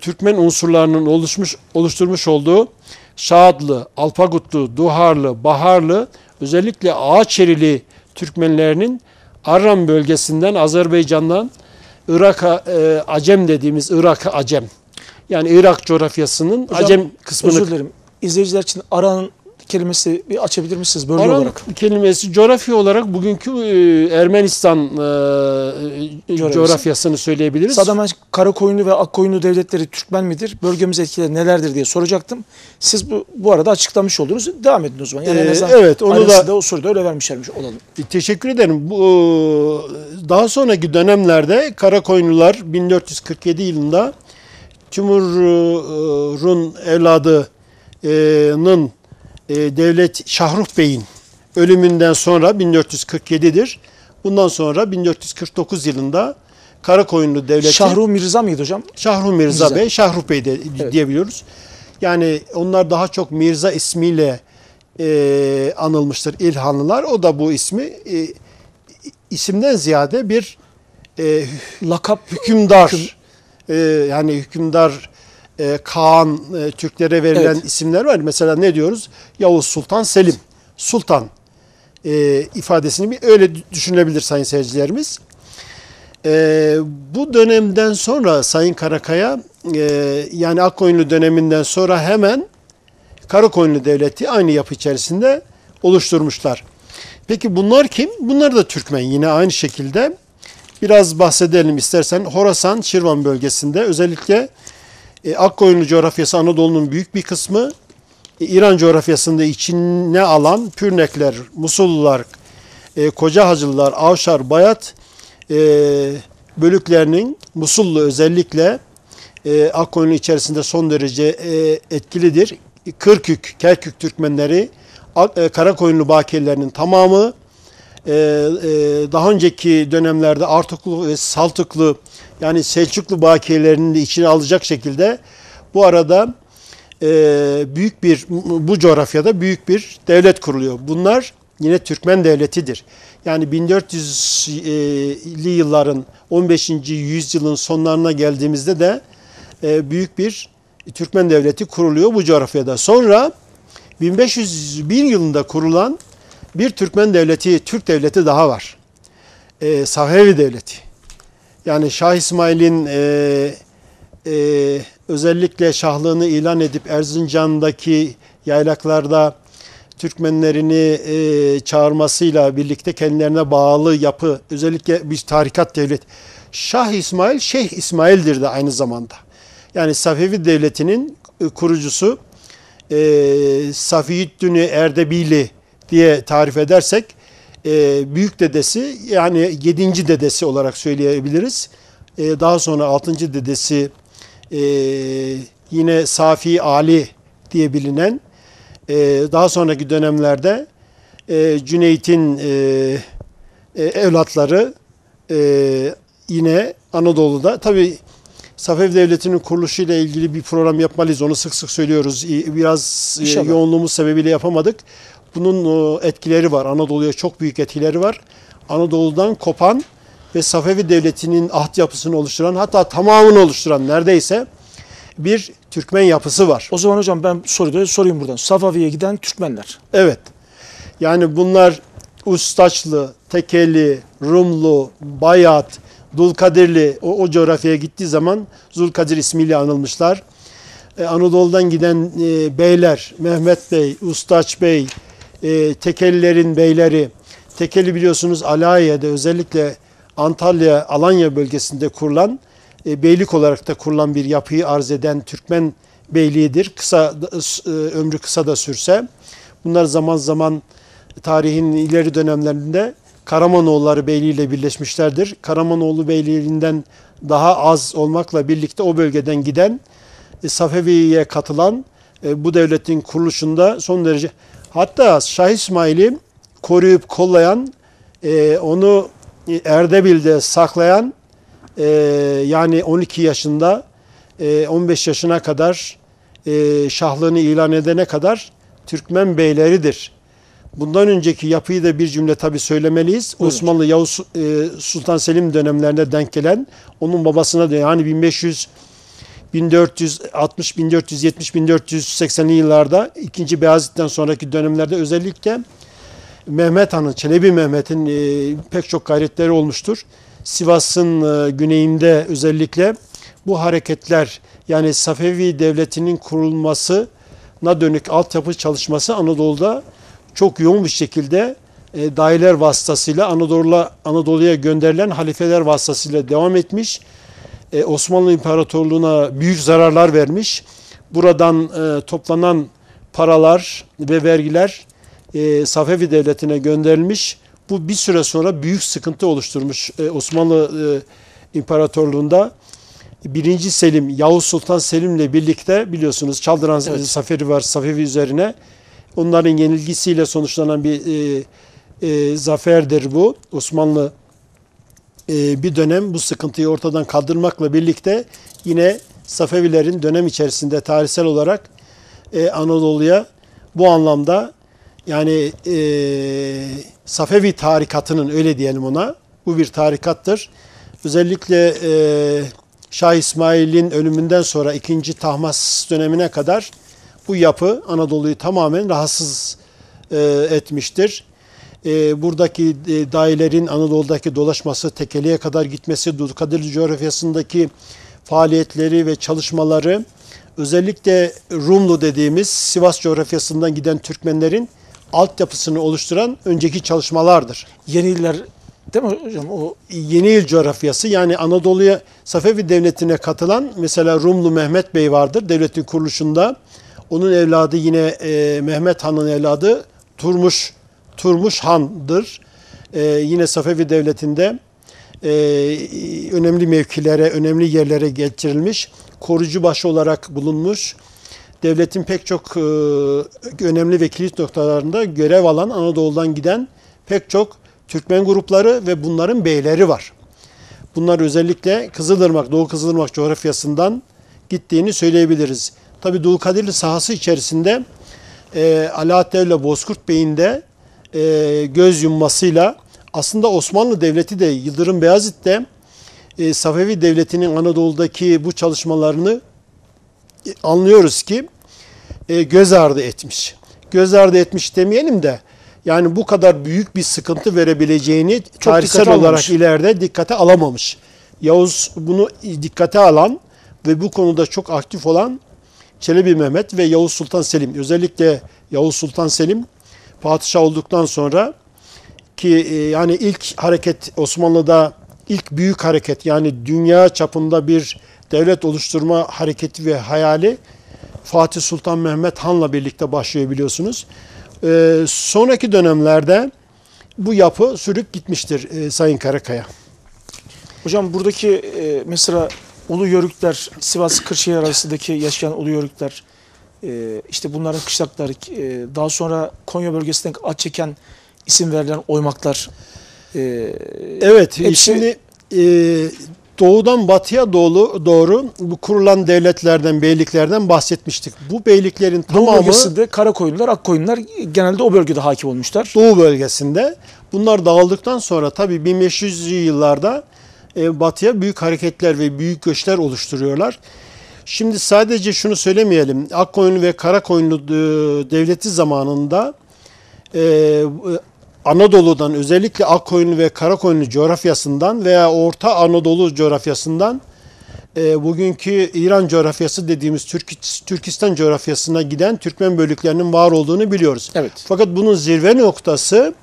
Türkmen unsurlarının oluşturmuş olduğu Şaadlı, Alpagutlu, Duharlı, Baharlı, özellikle Ağaçerili Türkmenlerinin Arran bölgesinden, Azerbaycan'dan Irak'a Acem dediğimiz Irak'a Acem. Yani Irak coğrafyasının Hocam, Acem kısmını... Özür dilerim. İzleyiciler için Aran kelimesi bir açabilir misiniz bölge Aran olarak? kelimesi coğrafya olarak bugünkü Ermenistan coğrafyasını söyleyebiliriz. Sadece Karakoyunlu ve Akkoyunlu devletleri Türkmen midir? Bölgemize etkileri nelerdir diye soracaktım. Siz bu arada açıklamış oldunuz. Devam edin o zaman. Yani evet, onu da o soruyu da öyle vermiş olalım. Teşekkür ederim. Daha sonraki dönemlerde Karakoyunlular 1447 yılında Timur'un evladının devlet Şahruh Bey'in ölümünden sonra 1447'dir. Bundan sonra 1449 yılında Karakoyunlu Devleti... Şahruh Mirza mıydı hocam? Şahruh Mirza Bey, Şahruh Bey de diyebiliyoruz. Yani onlar daha çok Mirza ismiyle anılmıştır İlhanlılar. O da bu ismi isimden ziyade bir lakap, hükümdar, yani hükümdar, Kaan, Türklere verilen isimler var. Mesela ne diyoruz? Yavuz Sultan Selim, Sultan ifadesini bir öyle düşünebilir sayın seyircilerimiz. Bu dönemden sonra Sayın Karakaya, yani Akkoyunlu döneminden sonra hemen Karakoyunlu Devleti aynı yapı içerisinde oluşturmuşlar. Peki bunlar kim? Bunlar da Türkmen yine aynı şekilde. Biraz bahsedelim istersen. Horasan, Şirvan bölgesinde özellikle Akkoyunlu coğrafyası Anadolu'nun büyük bir kısmı, İran coğrafyasında içine alan Pürnekler, Musullular, Koca Hacılılar, Avşar, Bayat bölüklerinin, Musullu özellikle Akkoyunlu içerisinde son derece etkilidir. Kırkük, Kerkük Türkmenleri, Karakoyunlu Bakirlerinin tamamı, daha önceki dönemlerde Artuklu ve Saltuklu, yani Selçuklu Bakirlerinin de içine alacak şekilde bu arada bu coğrafyada büyük bir devlet kuruluyor. Bunlar yine Türkmen devletidir. Yani 1400'li yılların 15. yüzyılın sonlarına geldiğimizde de büyük bir Türkmen devleti kuruluyor bu coğrafyada. Sonra 1501 yılında kurulan bir Türkmen devleti, Türk devleti daha var. Safevi devleti. Yani Şah İsmail'in özellikle şahlığını ilan edip Erzincan'daki yaylaklarda Türkmenlerini çağırmasıyla birlikte kendilerine bağlı yapı, özellikle bir tarikat devlet. Şah İsmail, Şeyh İsmail'dir de aynı zamanda. Yani Safevi devletinin kurucusu Safiyyüddin Erdebili diye tarif edersek büyük dedesi, yani 7. dedesi olarak söyleyebiliriz. Daha sonra 6. dedesi yine Safi Ali diye bilinen, daha sonraki dönemlerde Cüneyt'in evlatları yine Anadolu'da. Tabi Safevi Devleti'nin kuruluşu ile ilgili bir program yapmalıyız. Onu sık sık söylüyoruz. Biraz yoğunluğumuz sebebiyle yapamadık. Bunun etkileri var. Anadolu'ya çok büyük etkileri var. Anadolu'dan kopan ve Safevi Devleti'nin altyapısını oluşturan, hatta tamamını oluşturan neredeyse bir Türkmen yapısı var. O zaman hocam ben sorayım buradan. Safavi'ye giden Türkmenler. Evet. Yani bunlar Ustaçlı, Tekeli, Rumlu, Bayat, Dulkadirli, o coğrafyaya gittiği zaman Zulkadir ismiyle anılmışlar. Anadolu'dan giden beyler, Mehmet Bey, Ustaç Bey, Tekelilerin beyleri. Tekeli biliyorsunuz Alayiye'de, özellikle Antalya, Alanya bölgesinde kurulan, beylik olarak da kurulan bir yapıyı arz eden Türkmen beyliğidir. Ömrü kısa da sürse. Bunlar zaman zaman tarihin ileri dönemlerinde Karamanoğulları Beyliği ile birleşmişlerdir. Karamanoğlu Beyliği'nden daha az olmakla birlikte o bölgeden giden, Safevi'ye katılan, bu devletin kuruluşunda son derece, hatta Şah İsmail'i koruyup kollayan, onu Erdebil'de saklayan, yani 12 yaşında 15 yaşına kadar şahlığını ilan edene kadar Türkmen beyleridir. Bundan önceki yapıyı da bir cümle tabi söylemeliyiz. Buyurun. Osmanlı Yavuz Sultan Selim dönemlerine denk gelen, onun babasına da, yani 1460, 1470, 1480'li yıllarda 2. Beyazıt'tan sonraki dönemlerde özellikle Mehmet Han'ın, Çelebi Mehmet'in pek çok gayretleri olmuştur. Sivas'ın güneyinde özellikle bu hareketler, yani Safevi Devleti'nin kurulmasına dönük altyapı çalışması Anadolu'da çok yoğun bir şekilde dahiler vasıtasıyla Anadolu'ya gönderilen halifeler vasıtasıyla devam etmiş. Osmanlı İmparatorluğu'na büyük zararlar vermiş. Buradan toplanan paralar ve vergiler Safevi Devleti'ne gönderilmiş. Bu bir süre sonra büyük sıkıntı oluşturmuş Osmanlı İmparatorluğu'nda. 1. Selim, Yavuz Sultan Selim'le birlikte biliyorsunuz Çaldıran Zaferi var Safevi üzerine. Onların yenilgisiyle sonuçlanan bir zaferdir bu. Osmanlı bir dönem bu sıkıntıyı ortadan kaldırmakla birlikte yine Safevilerin dönem içerisinde tarihsel olarak Anadolu'ya bu anlamda, yani Safevi tarikatının, öyle diyelim ona, bu bir tarikattır. Özellikle Şah İsmail'in ölümünden sonra 2. Tahmasp dönemine kadar bu yapı Anadolu'yu tamamen rahatsız etmiştir. Buradaki dahilerin Anadolu'daki dolaşması, Tekeli'ye kadar gitmesi, Dulkadir coğrafyasındaki faaliyetleri ve çalışmaları, özellikle Rumlu dediğimiz Sivas coğrafyasından giden Türkmenlerin altyapısını oluşturan önceki çalışmalardır. Yeni iller değil mi hocam? O Yeni il coğrafyası, yani Anadolu'ya, Safevi Devleti'ne katılan mesela Rumlu Mehmet Bey vardır devletin kuruluşunda. Onun evladı yine Mehmet Han'ın evladı Turmuş Han'dır. Yine Safevi Devleti'nde önemli mevkilere, önemli yerlere getirilmiş, koruyucu başı olarak bulunmuş. Devletin pek çok önemli ve kilit noktalarında görev alan, Anadolu'dan giden pek çok Türkmen grupları ve bunların beyleri var. Bunlar özellikle Kızılırmak, Doğu Kızılırmak coğrafyasından gittiğini söyleyebiliriz. Tabi Dulkadirli sahası içerisinde Alaaddin ile Bozkurt Bey'in de göz yummasıyla aslında Osmanlı Devleti de Yıldırım Beyazıt de Safevi Devleti'nin Anadolu'daki bu çalışmalarını anlıyoruz ki göz ardı etmiş. Göz ardı etmiş demeyelim de yani bu kadar büyük bir sıkıntı verebileceğini tarihsel olarak ileride dikkate alamamış. Yavuz bunu dikkate alan ve bu konuda çok aktif olan Çelebi Mehmet ve Yavuz Sultan Selim, özellikle Yavuz Sultan Selim padişah olduktan sonra ki yani ilk hareket Osmanlı'da ilk büyük hareket, yani dünya çapında bir devlet oluşturma hareketi ve hayali Fatih Sultan Mehmet Han'la birlikte başlıyor biliyorsunuz. Sonraki dönemlerde bu yapı sürüp gitmiştir Sayın Karakaya. Hocam buradaki mesela Ulu Yörükler, Sivas-Kırşehir arasındaki yaşayan Ulu Yörükler, işte bunların kışlakları, daha sonra Konya bölgesinden at çeken isim verilen oymaklar. Evet, hepsi, şimdi doğudan batıya doğru bu kurulan devletlerden, beyliklerden bahsetmiştik. Bu beyliklerin tamamı Doğu bölgesinde Karakoyunlular, Akkoyunlular genelde o bölgede hakim olmuşlar. Doğu bölgesinde. Bunlar dağıldıktan sonra tabii 1500'lü yıllarda batıya büyük hareketler ve büyük göçler oluşturuyorlar. Şimdi sadece şunu söylemeyelim. Akkoyunlu ve Karakoyunlu devleti zamanında Anadolu'dan, özellikle Akkoyunlu ve Karakoyunlu coğrafyasından veya Orta Anadolu coğrafyasından bugünkü İran coğrafyası dediğimiz Türkistan coğrafyasına giden Türkmen bölüklerinin var olduğunu biliyoruz. Evet. Fakat bunun zirve noktası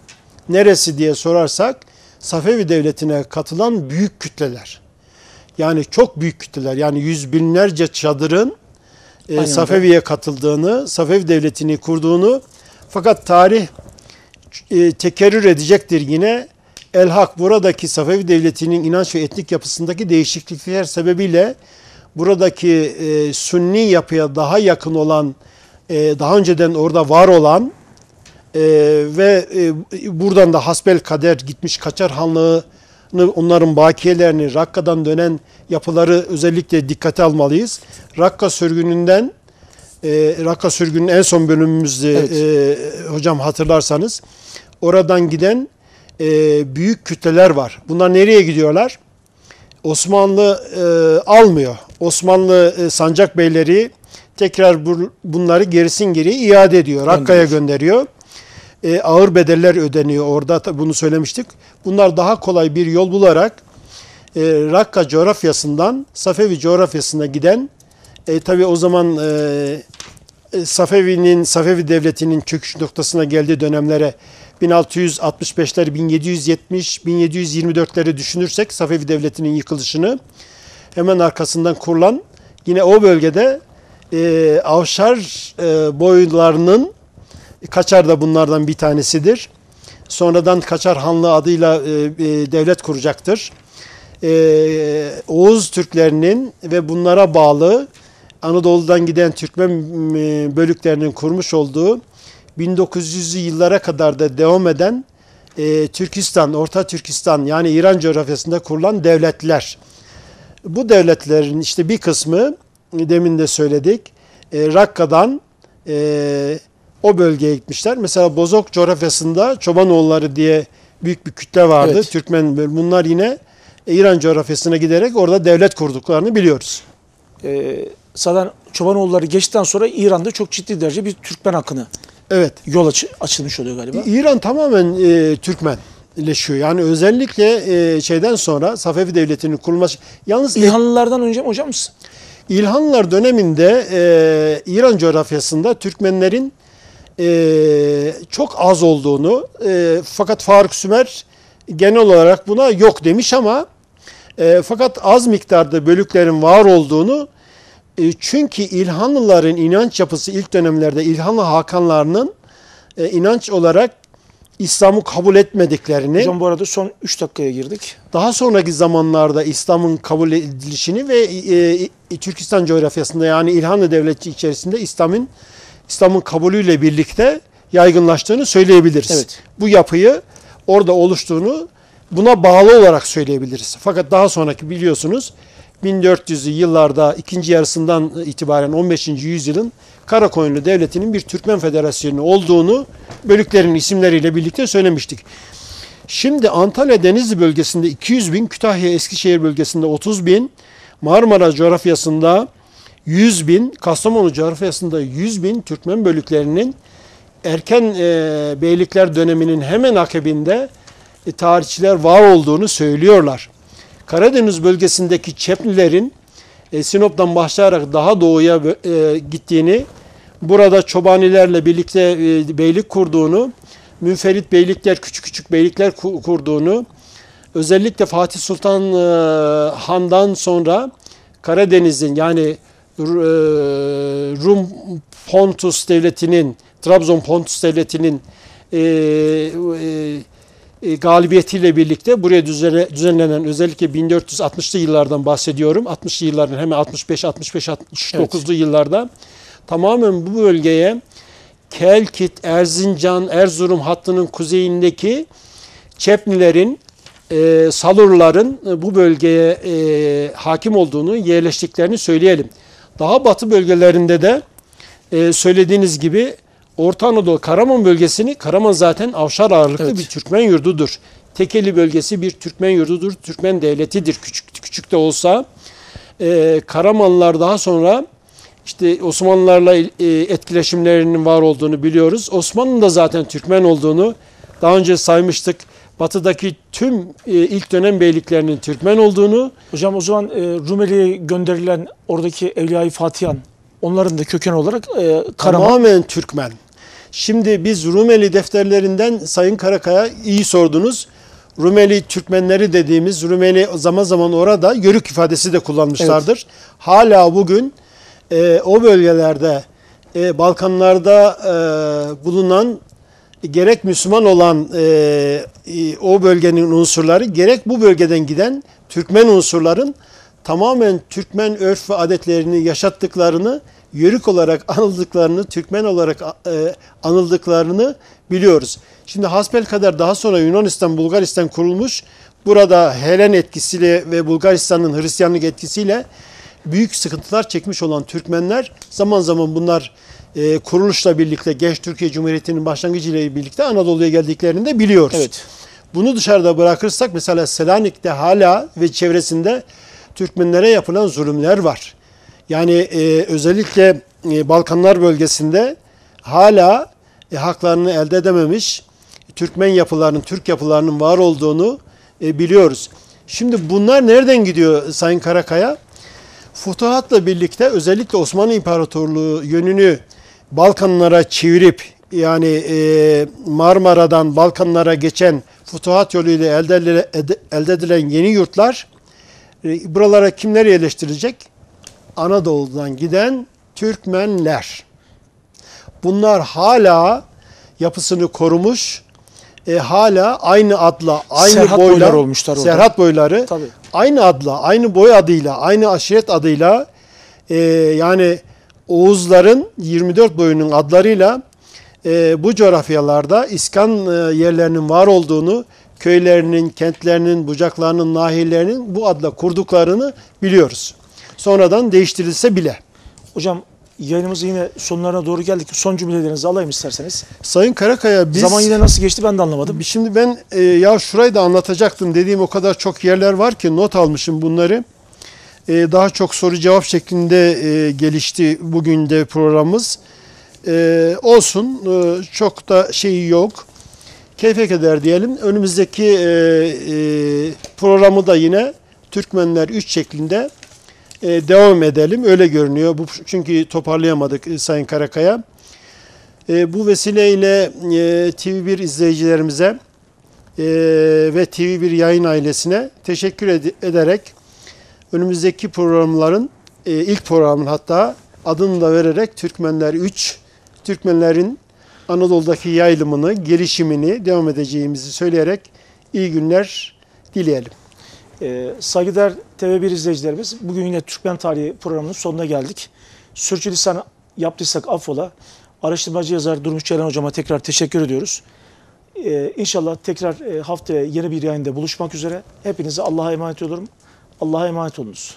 neresi diye sorarsak Safevi Devleti'ne katılan büyük kütleler. Yani çok büyük kütleler, yani yüz binlerce çadırın Safevi'ye katıldığını, Safevi Devleti'ni kurduğunu, fakat tarih tekerrür edecektir yine. Elhak buradaki Safevi Devleti'nin inanç ve etnik yapısındaki değişiklikler sebebiyle buradaki Sünni yapıya daha yakın olan, daha önceden orada var olan ve buradan da hasbelkader gitmiş Kaçar Hanlığı'nı, onların bakiyelerini, Rakka'dan dönen yapıları özellikle dikkate almalıyız. Rakka sürgününden, Rakka sürgünün en son bölümümüzde evet. Hocam hatırlarsanız oradan giden büyük kütleler var. Bunlar nereye gidiyorlar? Osmanlı almıyor. Osmanlı sancak beyleri tekrar bunları gerisin geriye iade ediyor. Rakka'ya gönderiyor. Ağır bedeller ödeniyor orada. Bunu söylemiştik. Bunlar daha kolay bir yol bularak Rakka coğrafyasından Safevi coğrafyasına giden, tabi o zaman Safevi Devleti'nin çöküş noktasına geldiği dönemlere 1665'ler, 1770, 1724'leri düşünürsek Safevi Devleti'nin yıkılışını, hemen arkasından kurulan yine o bölgede Avşar boylarının, Kaçar da bunlardan bir tanesidir. Sonradan Kaçar Hanlığı adıyla devlet kuracaktır. Oğuz Türklerinin ve bunlara bağlı Anadolu'dan giden Türkmen bölüklerinin kurmuş olduğu 1900'lü yıllara kadar da devam eden Türkistan, Orta Türkistan, yani İran coğrafyasında kurulan devletler. Bu devletlerin işte bir kısmı, demin de söyledik, Rakka'dan o bölgeye gitmişler. Mesela Bozok coğrafyasında Çobanoğulları diye büyük bir kütle vardı. Evet. Türkmen, bunlar yine İran coğrafyasına giderek orada devlet kurduklarını biliyoruz. Zaten Çobanoğulları geçtikten sonra İran'da çok ciddi derece bir Türkmen akını evet. Yol açılmış oluyor galiba. İran tamamen Türkmenleşiyor. Yani özellikle şeyden sonra Safevi Devleti'nin kurulması. Yalnız İlhanlılardan önce mi hocam? İlhanlılar döneminde İran coğrafyasında Türkmenlerin çok az olduğunu, fakat Faruk Sümer genel olarak buna yok demiş ama fakat az miktarda bölüklerin var olduğunu, çünkü İlhanlıların inanç yapısı ilk dönemlerde İlhanlı Hakanlarının inanç olarak İslam'ı kabul etmediklerini. Hocam bu arada son 3 dakikaya girdik. Daha sonraki zamanlarda İslam'ın kabul edilişini ve Türkistan coğrafyasında, yani İlhanlı Devleti içerisinde İslam'ın kabulüyle birlikte yaygınlaştığını söyleyebiliriz. Evet. Bu yapıyı orada oluştuğunu buna bağlı olarak söyleyebiliriz. Fakat daha sonraki biliyorsunuz 1400'lü yıllarda ikinci yarısından itibaren 15. yüzyılın Karakoyunlu Devleti'nin bir Türkmen Federasyonu olduğunu bölüklerin isimleriyle birlikte söylemiştik. Şimdi Antalya Denizli bölgesinde 200 bin, Kütahya Eskişehir bölgesinde 30 bin, Marmara coğrafyasında 100 bin, Kastamonu coğrafyasında 100 bin Türkmen bölüklerinin erken beylikler döneminin hemen akabinde tarihçiler var olduğunu söylüyorlar. Karadeniz bölgesindeki Çeplilerin Sinop'tan başlayarak daha doğuya gittiğini, burada Çobanilerle birlikte beylik kurduğunu, münferit beylikler, küçük küçük beylikler kurduğunu, özellikle Fatih Sultan Han'dan sonra Karadeniz'in yani Rum Pontus Devleti'nin, Trabzon Pontus Devleti'nin galibiyetiyle birlikte buraya düzenlenen özellikle 1460'lı yıllardan bahsediyorum. 60'lı yılların hemen 65-69'lu yıllarda tamamen bu bölgeye Kelkit, Erzincan, Erzurum hattının kuzeyindeki Çeplilerin, Salurların bu bölgeye hakim olduğunu, yerleştiklerini söyleyelim. Daha batı bölgelerinde de söylediğiniz gibi Orta Anadolu, Karaman bölgesini, Karaman zaten Avşar ağırlıklı bir Türkmen yurdudur. Tekeli bölgesi bir Türkmen yurdudur, Türkmen devletidir küçük de olsa. Karamanlılar daha sonra işte Osmanlılarla etkileşimlerinin var olduğunu biliyoruz. Osmanlı'nın da zaten Türkmen olduğunu daha önce saymıştık. Batıdaki tüm ilk dönem beyliklerinin Türkmen olduğunu. Hocam o zaman Rumeli'ye gönderilen oradaki Evliya-i Fatihan, onların da köken olarak Karaman. Tamamen Türkmen. Şimdi biz Rumeli defterlerinden Sayın Karakaya iyi sordunuz. Rumeli Türkmenleri dediğimiz, Rumeli zaman zaman orada yörük ifadesi de kullanmışlardır. Evet. Hala bugün o bölgelerde Balkanlarda bulunan gerek Müslüman olan o bölgenin unsurları, gerek bu bölgeden giden Türkmen unsurların tamamen Türkmen örf ve adetlerini yaşattıklarını, yörük olarak anıldıklarını, Türkmen olarak anıldıklarını biliyoruz. Şimdi hasbelkader daha sonra Yunanistan, Bulgaristan kurulmuş. Burada Helen etkisiyle ve Bulgaristan'ın Hristiyanlık etkisiyle büyük sıkıntılar çekmiş olan Türkmenler zaman zaman bunlar kuruluşla birlikte Genç Türkiye Cumhuriyeti'nin başlangıcı ile birlikte Anadolu'ya geldiklerini de biliyoruz. Evet. Bunu dışarıda bırakırsak mesela Selanik'te hala ve çevresinde Türkmenlere yapılan zulümler var. Yani özellikle Balkanlar bölgesinde hala haklarını elde edememiş Türkmen yapılarının, Türk yapılarının var olduğunu biliyoruz. Şimdi bunlar nereden gidiyor Sayın Karakaya? Futuhatla birlikte özellikle Osmanlı İmparatorluğu yönünü Balkanlara çevirip yani Marmara'dan Balkanlara geçen futuhat yoluyla elde edilen yeni yurtlar buralara kimler yerleştirilecek? Anadolu'dan giden Türkmenler. Bunlar hala yapısını korumuş, hala aynı adla, aynı Serhat boyla, boyları olmuşlar orada. Serhat boyları, tabii. Aynı adla, aynı boy adıyla, aynı aşiret adıyla yani Oğuzların 24 boyunun adlarıyla bu coğrafyalarda iskan yerlerinin var olduğunu, köylerinin, kentlerinin, bucaklarının, nahiyelerinin bu adla kurduklarını biliyoruz. Sonradan değiştirilse bile. Hocam yayınımızın yine sonlarına doğru geldik. Son cümlelerinizi alayım isterseniz. Sayın Karakaya biz... Zaman yine nasıl geçti ben de anlamadım. Şimdi ben ya şurayı da anlatacaktım dediğim o kadar çok yerler var ki not almışım bunları. Daha çok soru cevap şeklinde gelişti bugün de programımız. Olsun çok da şeyi yok. Keyfe keder diyelim. Önümüzdeki programı da yine Türkmenler 3 şeklinde devam edelim. Öyle görünüyor. Çünkü toparlayamadık Sayın Karakaya. Bu vesileyle TV1 izleyicilerimize ve TV1 yayın ailesine teşekkür ederek önümüzdeki programların ilk programın hatta adını da vererek Türkmenler 3, Türkmenlerin Anadolu'daki yayılımını, gelişimini devam edeceğimizi söyleyerek iyi günler dileyelim. Saygıdeğer TV1 izleyicilerimiz, bugün yine Türkmen Tarihi programının sonuna geldik. Sürçülisan yaptıysak affola. Araştırmacı yazar Durmuş Ceylan hocama tekrar teşekkür ediyoruz. İnşallah tekrar haftaya yeni bir yayında buluşmak üzere. Hepinize Allah'a emanet ediyorum. Allah'a emanet olunuz.